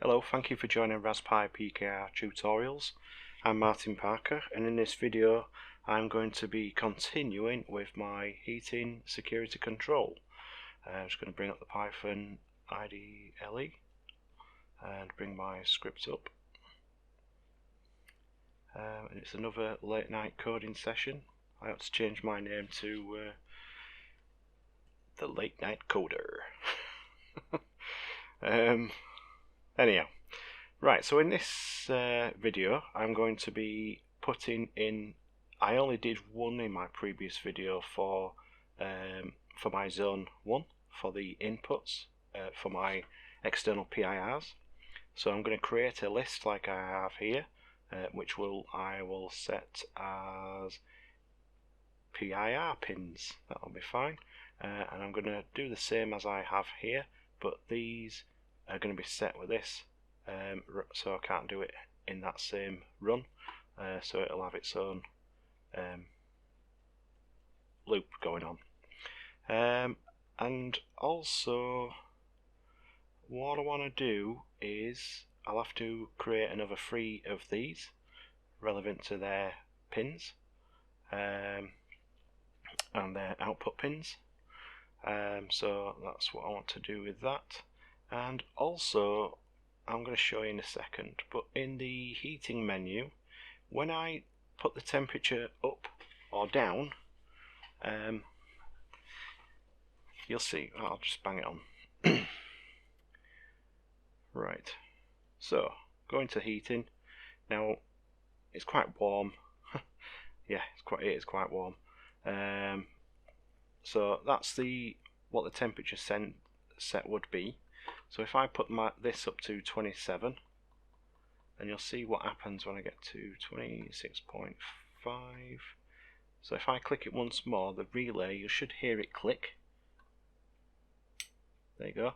Hello, thank you for joining RasPipKr tutorials. I'm Martin Parker, and in this video I'm going to be continuing with my heating security control. I'm just going to bring up the Python IDLE and bring my script up. And it's another late night coding session. I have to change my name to the Late Night Coder. Anyhow, right, so in this video I'm going to be putting in, I only did one in my previous video for my zone 1, for the inputs, for my external PIRs. So I'm going to create a list like I have here, which I will set as PIR pins. That'll be fine. And I'm going to do the same as I have here, but these are going to be set with this, so I can't do it in that same run, so it'll have its own loop going on. And also what I want to do is I'll have to create another 3 of these relevant to their pins and their output pins. So that's what I want to do with that. And also I'm going to show you in a second, but in the heating menu, when I put the temperature up or down, you'll see, I'll just bang it on. Right, so going to heating. Now it's quite warm. Yeah, it is quite warm. So that's what the temperature set would be. So if I put this up to 27, then you'll see what happens when I get to 26.5. So if I click it once more, the relay, you should hear it click. There you go.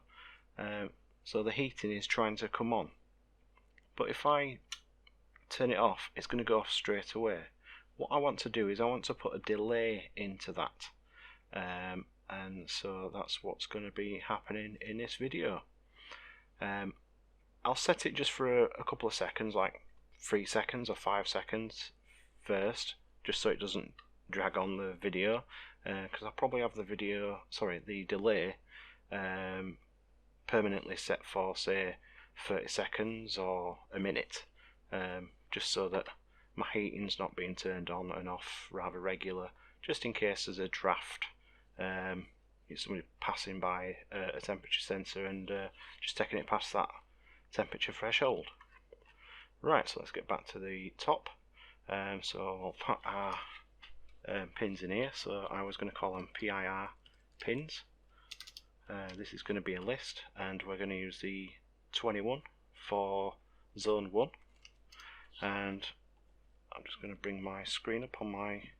So the heating is trying to come on. But if I turn it off, it's going to go off straight away. What I want to do is I want to put a delay into that. And so that's what's going to be happening in this video. I'll set it just for a couple of seconds, like 3 seconds or 5 seconds first, just so it doesn't drag on the video, because I'll probably have the delay permanently set for, say, 30 seconds or a minute, just so that my heating's not being turned on and off rather regular, just in case there's a draft. Somebody passing by a temperature sensor and just taking it past that temperature threshold. Right, so let's get back to the top. So we'll put our pins in here. So I was going to call them PIR pins. This is going to be a list, and we're going to use the 21 for zone 1. And I'm just going to bring my screen up on my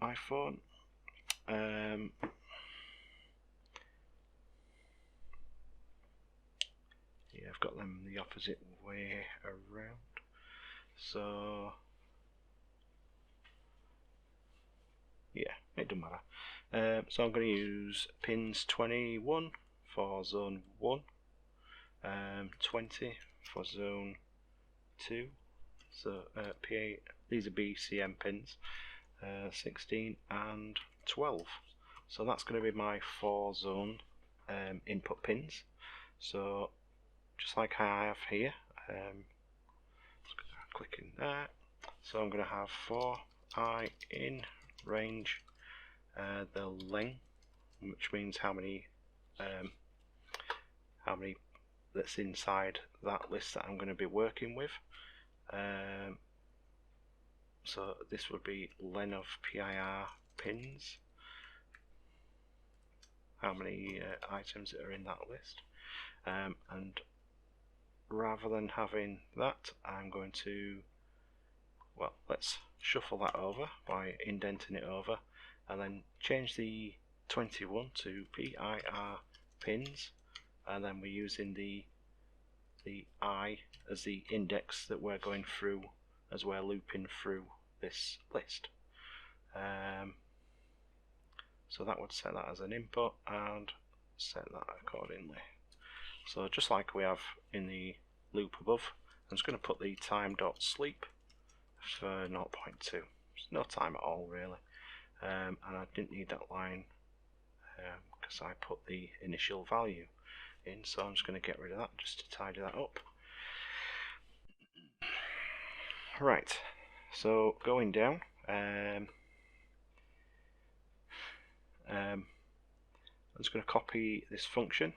iPhone. Yeah, I've got them the opposite way around, so yeah, it doesn't matter. So I'm going to use pins 21 for zone 1, 20 for zone 2, so these are BCM pins, 16 and 12. So that's going to be my 4 zone input pins. So just like I have here, click in there. So I'm going to have for I in range the length, which means how many that's inside that list that I'm going to be working with. So this would be len of PIR pins, how many items that are in that list, and rather than having that, I'm going to, well, let's shuffle that over by indenting it over, and then change the 21 to PIR pins, and then we're using the I as the index that we're going through as we're looping through this list. So that would set that as an input and set that accordingly. So just like we have in the loop above, I'm just going to put the time.sleep for 0.2. There's no time at all really, and I didn't need that line because I put the initial value in, so I'm just going to get rid of that just to tidy that up. Right, so going down, I'm just going to copy this function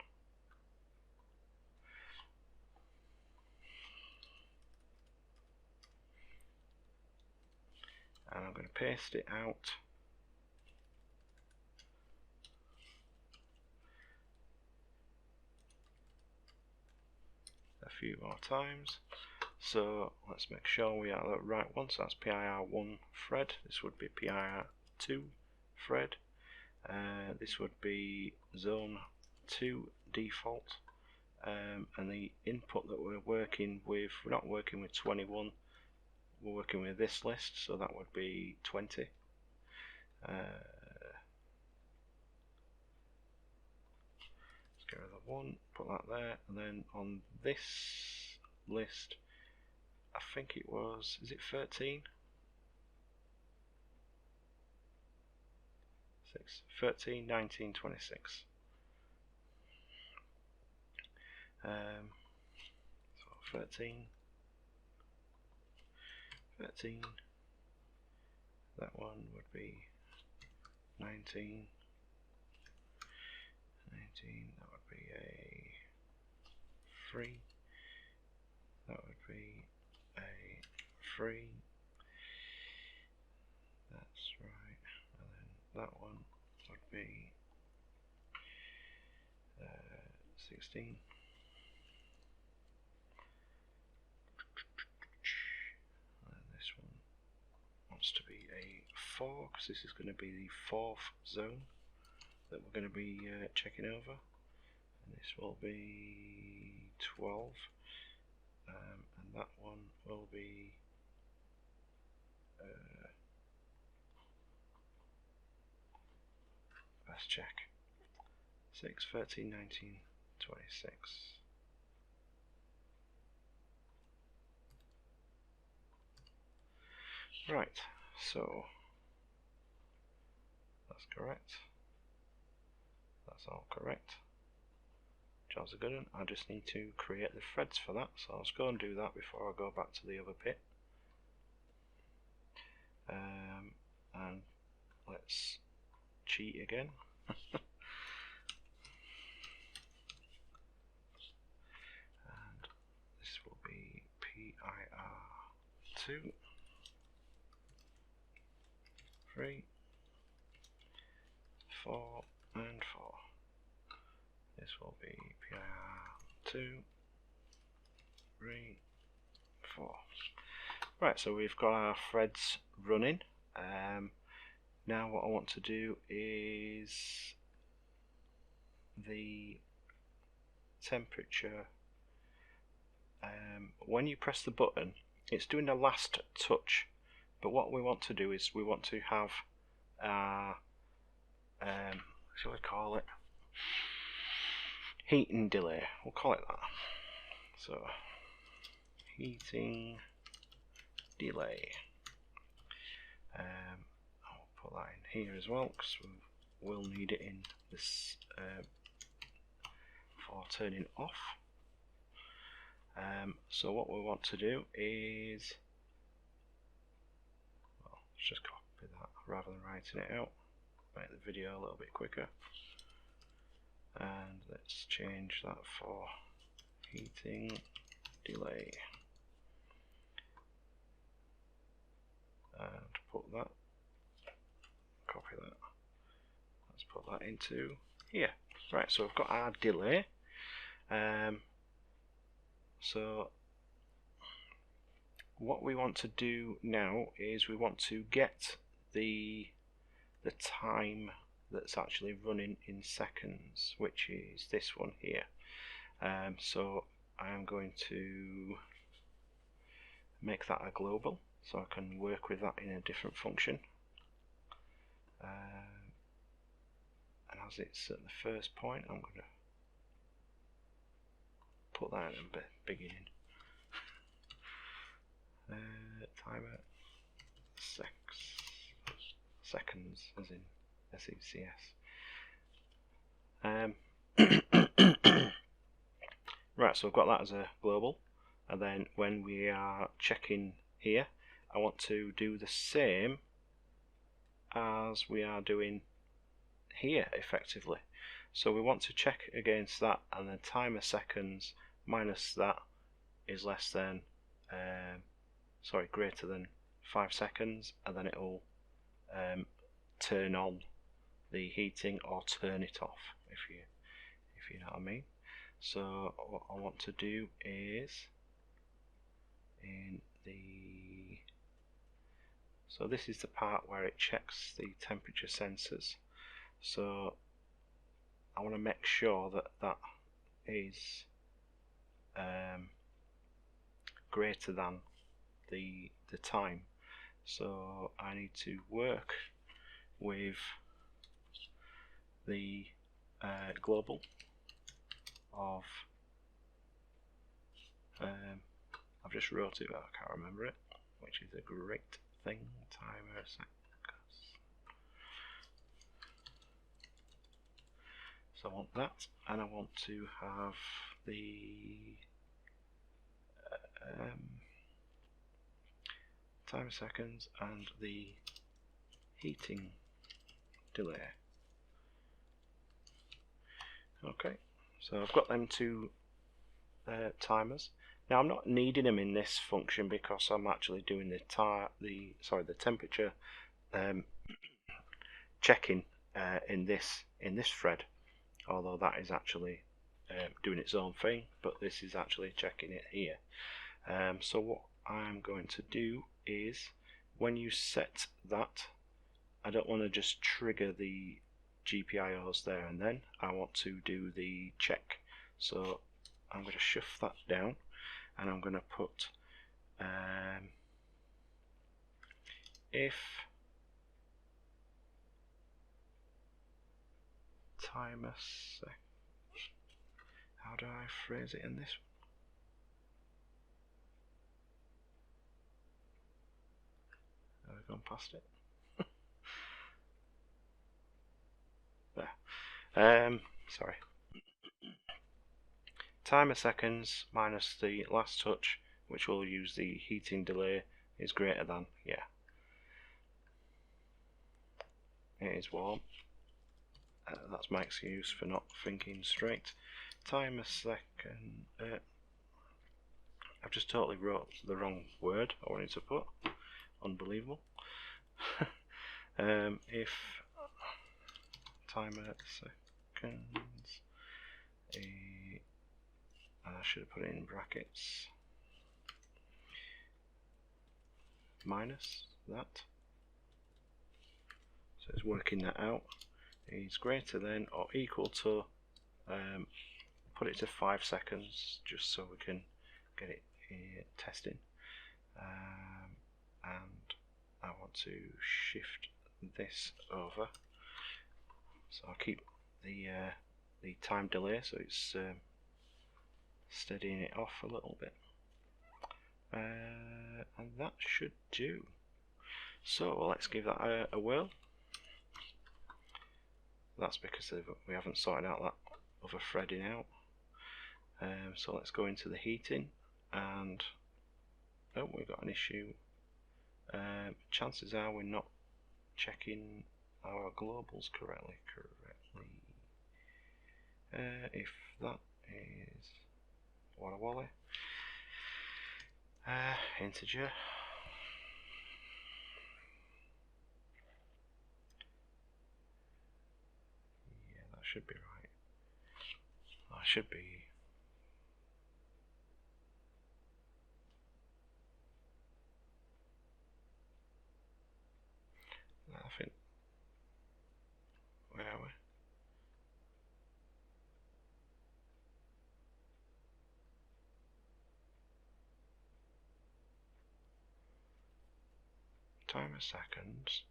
and I'm going to paste it out a few more times. So let's make sure we are the right one. So that's PIR1 thread. This would be PIR2 thread. This would be zone 2 default. And the input that we're working with, we're not working with 21, we're working with this list, so that would be 20. Let's get rid of the 1, put that there, and then on this list, I think it was, is it 13? 13, 19, 26. So 13, that one would be 19, that would be a 3, that would be a 3, that's right, and then that one would be 16. And this one wants to be a 4 because this is going to be the 4th zone that we're going to be checking over, and this will be 12, and that one will be let's check 6, 13, 19, 26. Right, so that's correct. That's all correct. Jobs are good, and I just need to create the threads for that, so I'll just go and do that before I go back to the other bit. And let's cheat again. And this will be PIR2, 3, 4, and 4. This will be PIR2, 3, 4. Right, so we've got our threads running. Now what I want to do is the temperature. When you press the button, it's doing the last touch, but what we want to do is we want to have our shall we call it heating delay, we'll call it that. So heating delay, I'll put that in here as well because we'll need it in this for turning off. So what we want to do is, well, let's just copy that rather than writing it out, make the video a little bit quicker, and let's change that for heating delay, and put that, copy that, let's put that into here. Right, so we've got our delay. So what we want to do now is we want to get the time that's actually running in seconds, which is this one here. So I am going to make that a global so I can work with that in a different function. And as it's at the first point, I'm going to put that in the beginning. Timer seconds as in SECS. Right, so I've got that as a global, and then when we are checking here, I want to do the same as we are doing here effectively. So we want to check against that, and then timer seconds minus that is less than greater than 5 seconds, and then it will turn on the heating or turn it off, if you know what I mean. So what I want to do is so this is the part where it checks the temperature sensors. So I want to make sure that that is greater than the time. So I need to work with the global of I've just wrote it, but I can't remember it, which is a great thing. Timer seconds. So I want that, and I want to have the timer seconds and the heating delay. Okay, so I've got them two timers. Now I'm not needing them in this function because I'm actually doing the temperature checking in this thread, although that is actually doing its own thing, but this is actually checking it here. So what I'm going to do is, when you set that, I don't want to just trigger the GPIOs there and then. I want to do the check. So I'm going to shift that down, and I'm going to put if timer sec. How do I phrase it in this one? Have I gone past it? There. Sorry. Timer seconds minus the last touch, which will use the heating delay, is greater than, yeah. It is warm. That's my excuse for not thinking straight. Timer second. I've just totally wrote the wrong word I wanted to put. Unbelievable. If timer seconds, and I should have put it in brackets, minus that, so it's working that out, is greater than or equal to, put it to 5 seconds just so we can get it testing, and I want to shift this over, so I'll keep the time delay so it's steadying it off a little bit, and that should do. So let's give that a whirl. That's because we haven't sorted out that other threading out. So let's go into the heating, and oh, we've got an issue. Chances are we're not checking our globals correctly. If that is Walla Walla integer, yeah, that should be right. That should be. I think, where are we? Timer seconds,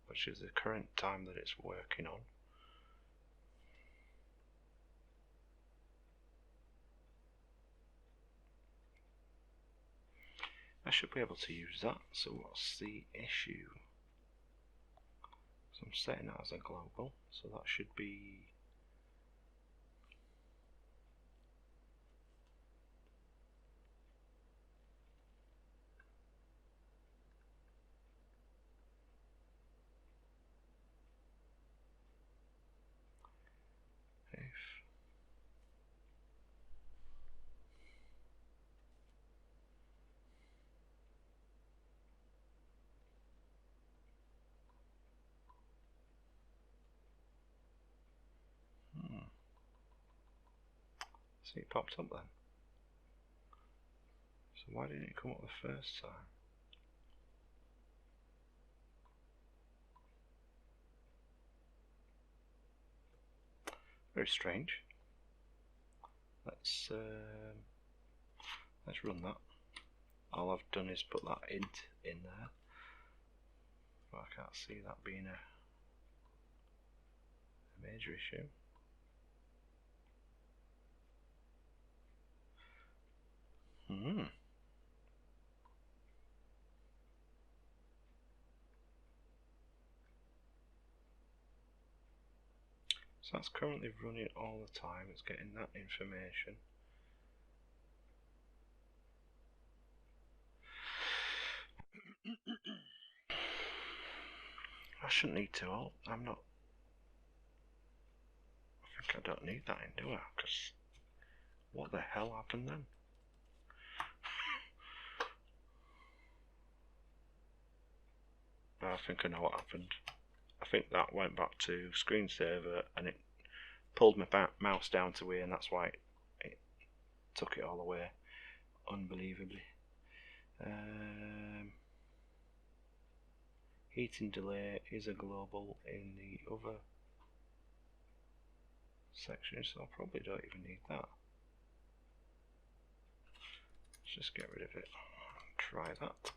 which is the current time that it's working on. should be able to use that. So what's the issue? So I'm setting that as a global, so that should be if see, it popped up then. So why didn't it come up the first time? Very strange. Let's run that. All I've done is put that int in there, but I can't see that being a major issue. So that's currently running all the time, it's getting that information. I shouldn't need to, I'm not, I think I don't need that in, do I? Because what the hell happened then? I think I know what happened. I think that went back to screensaver and it pulled my mouse down to here, and that's why it took it all the way, unbelievably. Heating delay is a global in the other section, so I probably don't even need that. Let's just get rid of it. Try that.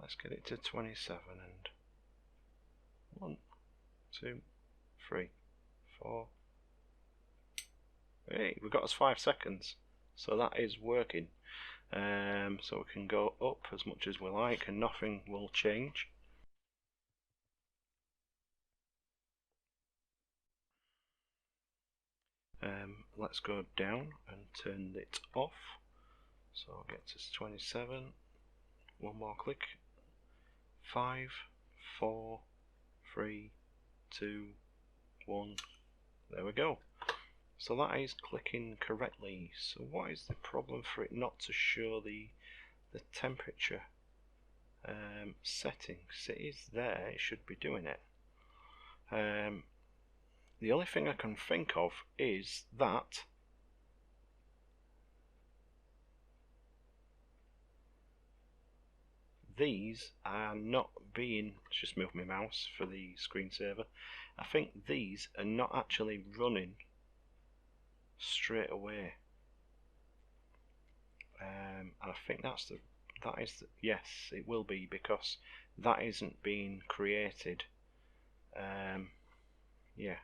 Let's get it to 27 and 1, 2, 3, 4. Hey, we got us 5 seconds, so that is working. So we can go up as much as we like and nothing will change. Let's go down and turn it off. So I'll get to 27. One more click. 5, 4, 3, 2, 1. There we go. So that is clicking correctly. So what is the problem for it not to show the temperature settings? It is there, it should be doing it. The only thing I can think of is that these are not being, let's just move my mouse for the screensaver. I think these are not actually running straight away. And I think that is the, yes, it will be, because that isn't being created. Yeah.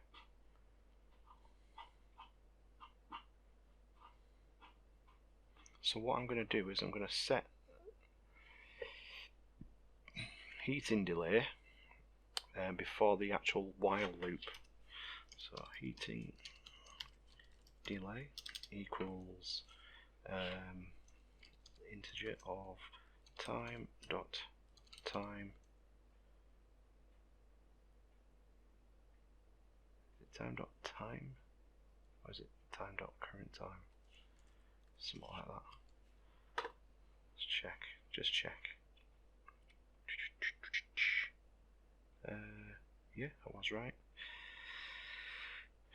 So what I'm going to do is I'm going to set heating delay before the actual while loop. So heating delay equals integer of time dot time. Is it time dot time, or is it time dot current time? Something like that. Let's check. Just check. Yeah, I was right.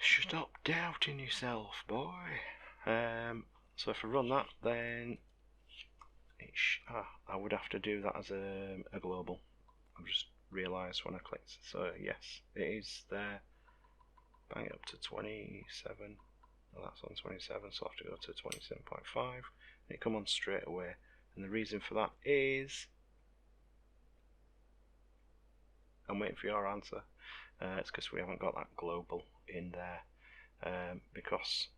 Stop doubting yourself, boy. So if I run that, then I would have to do that as a global. I've just realised when I clicked. So yes, it is there. Bang it up to 27. Well, that's on 27, so I have to go to 27.5. And it come on straight away. And the reason for that is I'm waiting for your answer. It's because we haven't got that global in there, because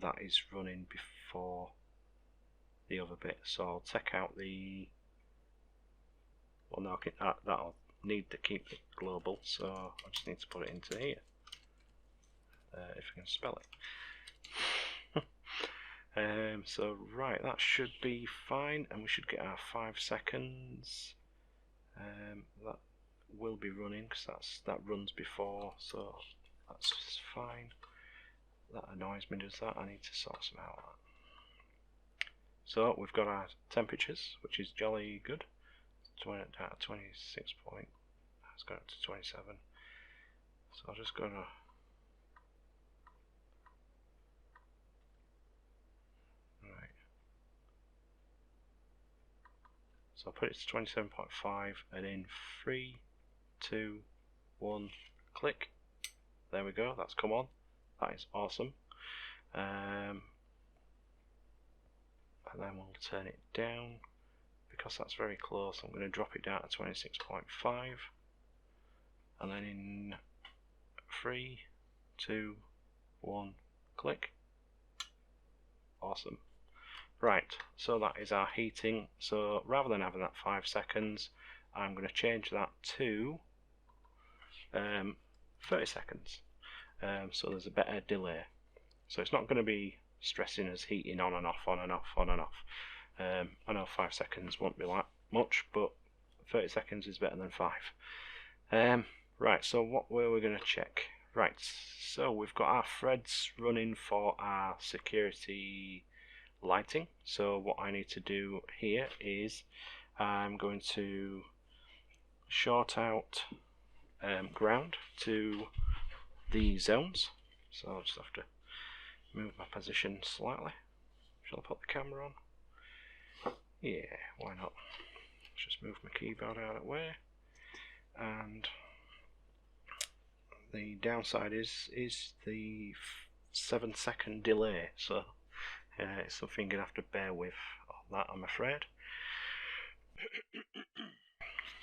that is running before the other bit. So I'll take out the, well, no, that'll need to keep it global, so I just need to put it into here, if I can spell it. So right, that should be fine, and we should get our 5 seconds. That will be running because that runs before, so that's fine. That annoys me, does that? I need to sort some out. So we've got our temperatures, which is jolly good. 26 point. It's gone up to 27. So I'll just go to so I'll put it to 27.5 and in 3, 2, 1, click. There we go, that's come on. That is awesome. And then we'll turn it down. Because that's very close, I'm going to drop it down to 26.5. And then in 3, 2, 1, click. Awesome. Right, so that is our heating. So rather than having that 5 seconds, I'm going to change that to 30 seconds. So there's a better delay. So it's not going to be stressing us heating on and off, on and off, on and off. I know 5 seconds won't be like much, but 30 seconds is better than 5. Right, so what were we going to check? Right, so we've got our threads running for our security lighting. So what I need to do here is I'm going to short out ground to the zones. So I'll just have to move my position slightly. Shall I put the camera on? Yeah, why not? Just move my keyboard out of the way. And the downside is the 7-second delay, so it's something you're going to have to bear with on that, I'm afraid.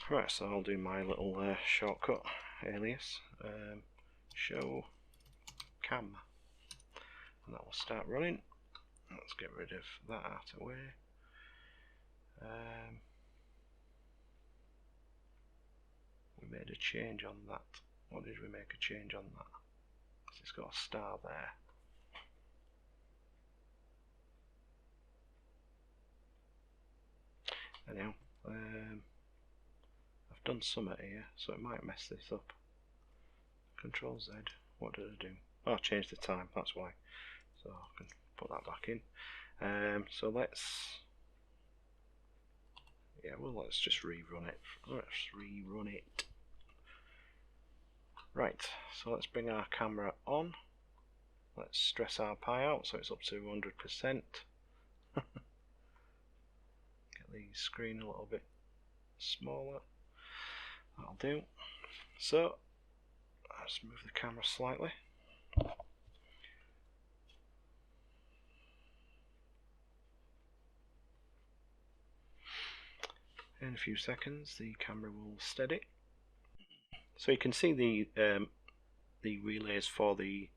Right, so I'll do my little shortcut alias, show cam, and that will start running. Let's get rid of that out of the way. We made a change on that. What did we make a change on that? Because it's got a star there. Anyhow, I've done Summit here, so it might mess this up. Control Z, what did I do? Oh, I changed the time, that's why. So I can put that back in. So let's just rerun it. Let's rerun it. Right, so let's bring our camera on. Let's stress our pi out so it's up to 100%. Get the screen a little bit smaller. That'll do. So let's move the camera slightly. In a few seconds the camera will steady. So you can see the relays for the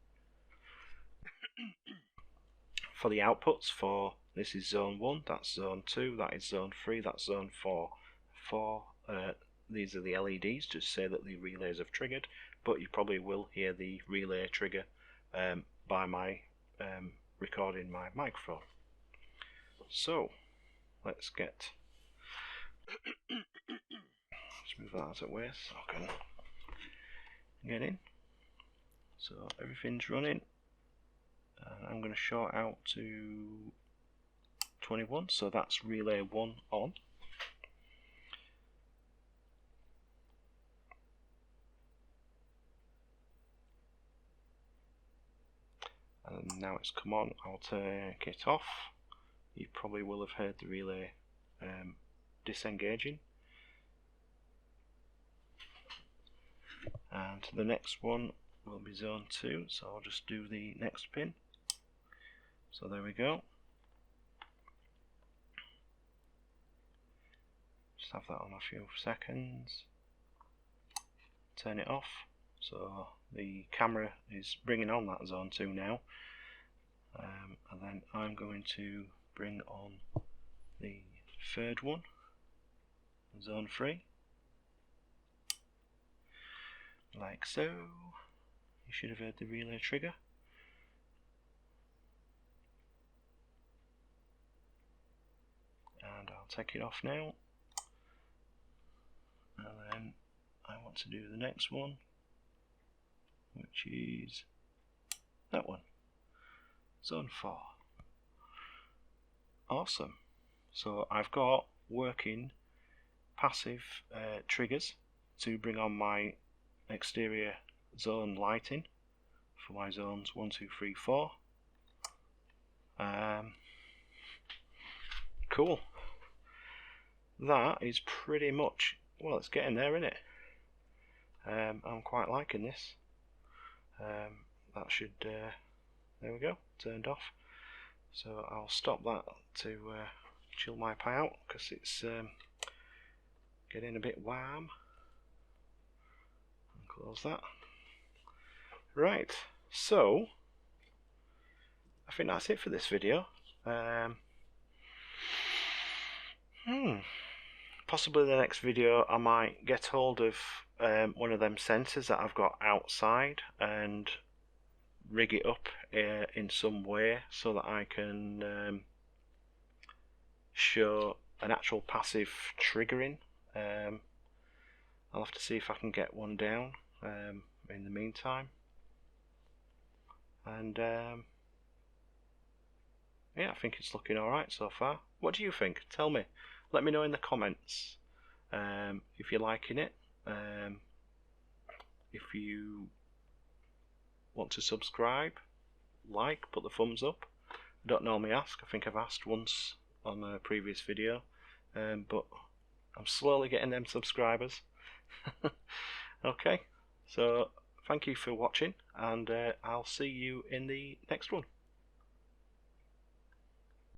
outputs. For this is zone 1, that's zone 2, that is zone 3, that's zone 4. These are the LEDs to say that the relays have triggered, but you probably will hear the relay trigger by my recording my microphone. So let's get let's move that out of the way so I can get in. So everything's running, and I'm going to short out to 21, so that's relay 1 on. And now it's come on, I'll take it off. You probably will have heard the relay disengaging. And the next one will be zone 2, so I'll just do the next pin. So there we go. Just have that on a few seconds. Turn it off. So the camera is bringing on that zone 2 now. And then I'm going to bring on the third one, zone 3. Like so. You should have heard the relay trigger. And I'll take it off now. And then I want to do the next one, which is that one, zone 4. Awesome. So I've got working passive triggers to bring on my exterior zone lighting for my zones 1, 2, 3, 4. Cool. That is pretty much, well, it's getting there, isn't it? I'm quite liking this. That should, there we go, turned off. So I'll stop that to chill my pie out, because it's getting a bit warm. And close that. Right, so I think that's it for this video. Possibly the next video I might get hold of one of them sensors that I've got outside and rig it up in some way so that I can show an actual passive triggering. I'll have to see if I can get one down in the meantime. And yeah, I think it's looking alright so far. What do you think? Tell me. Let me know in the comments if you're liking it. If you want to subscribe, like, put the thumbs up. I don't normally ask. I think I've asked once on a previous video, but I'm slowly getting them subscribers. Okay, so thank you for watching, and I'll see you in the next one.